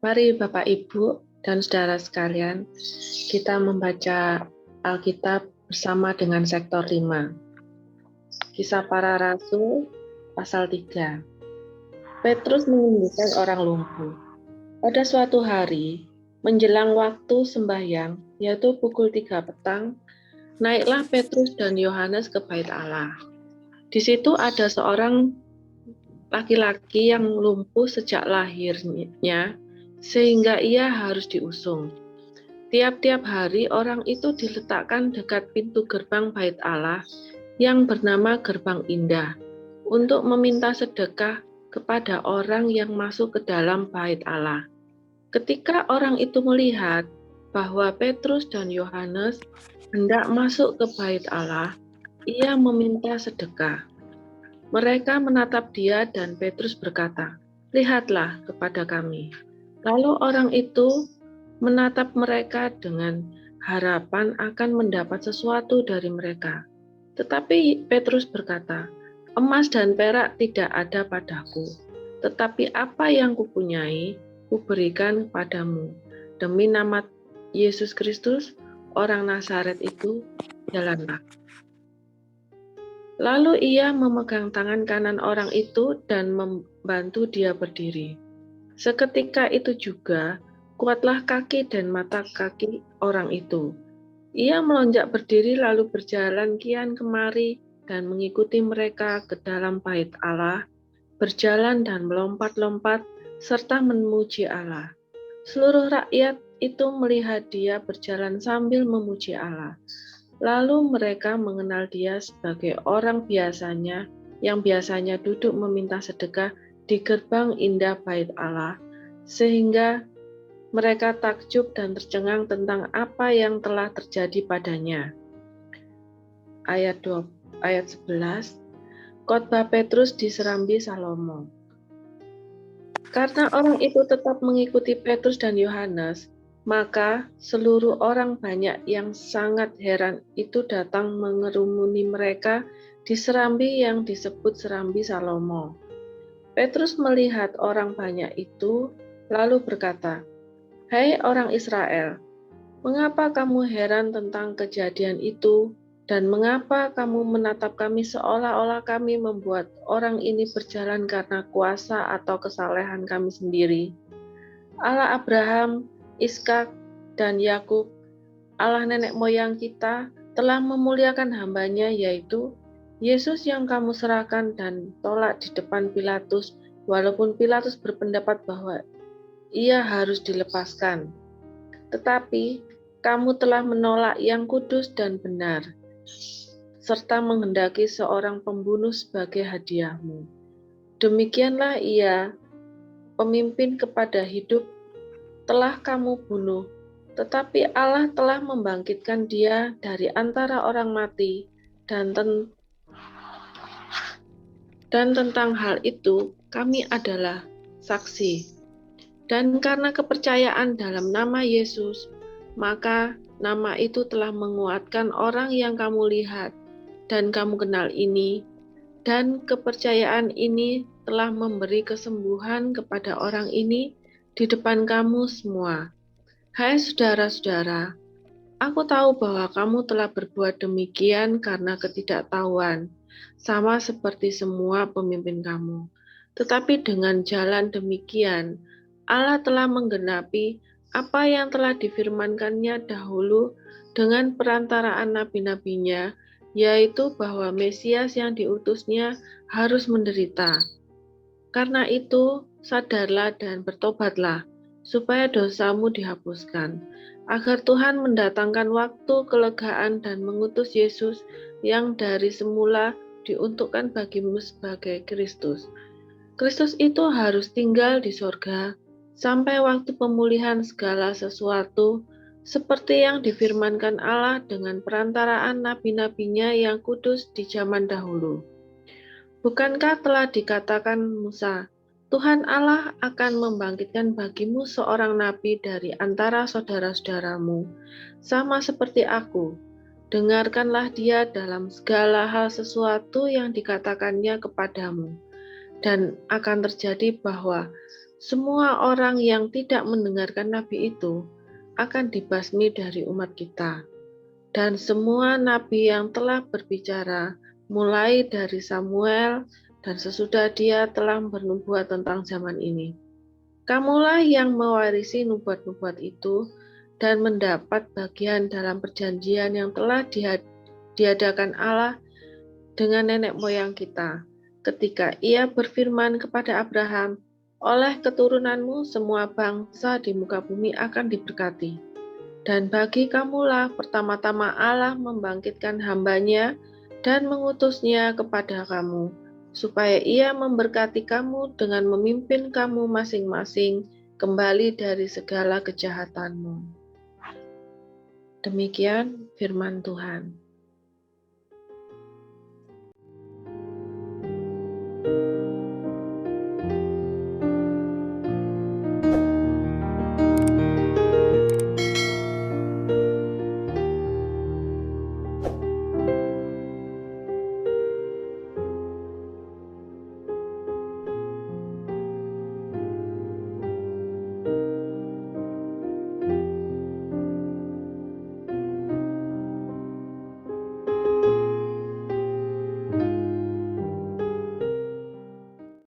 Mari Bapak Ibu dan saudara sekalian, kita membaca Alkitab bersama dengan sektor 5. Kisah Para Rasul pasal 3. Petrus menyembuhkan orang lumpuh. Pada suatu hari, menjelang waktu sembahyang, yaitu pukul 3 petang, naiklah Petrus dan Yohanes ke bait Allah. Di situ ada seorang laki-laki yang lumpuh sejak lahirnya, sehingga ia harus diusung. Tiap-tiap hari orang itu diletakkan dekat pintu gerbang bait Allah yang bernama Gerbang Indah untuk meminta sedekah kepada orang yang masuk ke dalam bait Allah. Ketika orang itu melihat bahwa Petrus dan Yohanes hendak masuk ke bait Allah, ia meminta sedekah. Mereka menatap dia dan Petrus berkata, "Lihatlah kepada kami." Lalu orang itu menatap mereka dengan harapan akan mendapat sesuatu dari mereka. Tetapi Petrus berkata, "Emas dan perak tidak ada padaku, tetapi apa yang kupunyai, kuberikan padamu. Demi nama Yesus Kristus, orang Nazaret itu, jalanlah." Lalu ia memegang tangan kanan orang itu dan membantu dia berdiri. Seketika itu juga, kuatlah kaki dan mata kaki orang itu. Ia melonjak berdiri lalu berjalan kian kemari dan mengikuti mereka ke dalam bait Allah, berjalan dan melompat-lompat serta memuji Allah. Seluruh rakyat itu melihat dia berjalan sambil memuji Allah. Lalu mereka mengenal dia sebagai orang biasanya yang biasanya duduk meminta sedekah di gerbang indah bait Allah, sehingga mereka takjub dan tercengang tentang apa yang telah terjadi padanya. Ayat 11, khotbah Petrus di Serambi Salomo. Karena orang itu tetap mengikuti Petrus dan Yohanes, maka seluruh orang banyak yang sangat heran itu datang mengerumuni mereka di serambi yang disebut Serambi Salomo. Petrus melihat orang banyak itu, lalu berkata, "Hai orang Israel, mengapa kamu heran tentang kejadian itu, dan mengapa kamu menatap kami seolah-olah kami membuat orang ini berjalan karena kuasa atau kesalehan kami sendiri? Allah Abraham, Ishak, dan Yakub, Allah nenek moyang kita, telah memuliakan hambanya, yaitu Yesus yang kamu serahkan dan tolak di depan Pilatus, walaupun Pilatus berpendapat bahwa ia harus dilepaskan. Tetapi kamu telah menolak yang kudus dan benar, serta menghendaki seorang pembunuh sebagai hadiahmu. Demikianlah ia, pemimpin kepada hidup, telah kamu bunuh, tetapi Allah telah membangkitkan dia dari antara orang mati, dan tentang hal itu kami adalah saksi. Dan karena kepercayaan dalam nama Yesus, maka nama itu telah menguatkan orang yang kamu lihat dan kamu kenal ini, dan kepercayaan ini telah memberi kesembuhan kepada orang ini di depan kamu semua. Hai saudara-saudara, aku tahu bahwa kamu telah berbuat demikian karena ketidaktahuan, sama seperti semua pemimpin kamu. Tetapi dengan jalan demikian, Allah telah menggenapi apa yang telah difirmankannya dahulu dengan perantaraan nabi-nabinya, yaitu bahwa Mesias yang diutusnya harus menderita. Karena itu, sadarlah dan bertobatlah, supaya dosamu dihapuskan, agar Tuhan mendatangkan waktu kelegaan dan mengutus Yesus yang dari semula diuntukkan bagimu sebagai Kristus. Kristus itu harus tinggal di sorga sampai waktu pemulihan segala sesuatu, seperti yang difirmankan Allah dengan perantaraan nabi-nabinya yang kudus di zaman dahulu. Bukankah telah dikatakan Musa, Tuhan Allah akan membangkitkan bagimu seorang nabi dari antara saudara-saudaramu, sama seperti aku. Dengarkanlah dia dalam segala hal sesuatu yang dikatakannya kepadamu. Dan akan terjadi bahwa semua orang yang tidak mendengarkan nabi itu akan dibasmi dari umat kita. Dan semua nabi yang telah berbicara, mulai dari Samuel dan sesudah dia telah bernubuat tentang zaman ini. Kamulah yang mewarisi nubuat-nubuat itu dan mendapat bagian dalam perjanjian yang telah diadakan Allah dengan nenek moyang kita, ketika ia berfirman kepada Abraham, oleh keturunanmu semua bangsa di muka bumi akan diberkati. Dan bagi kamulah pertama-tama Allah membangkitkan hambanya dan mengutusnya kepada kamu, supaya ia memberkati kamu dengan memimpin kamu masing-masing kembali dari segala kejahatanmu. Demikian firman Tuhan.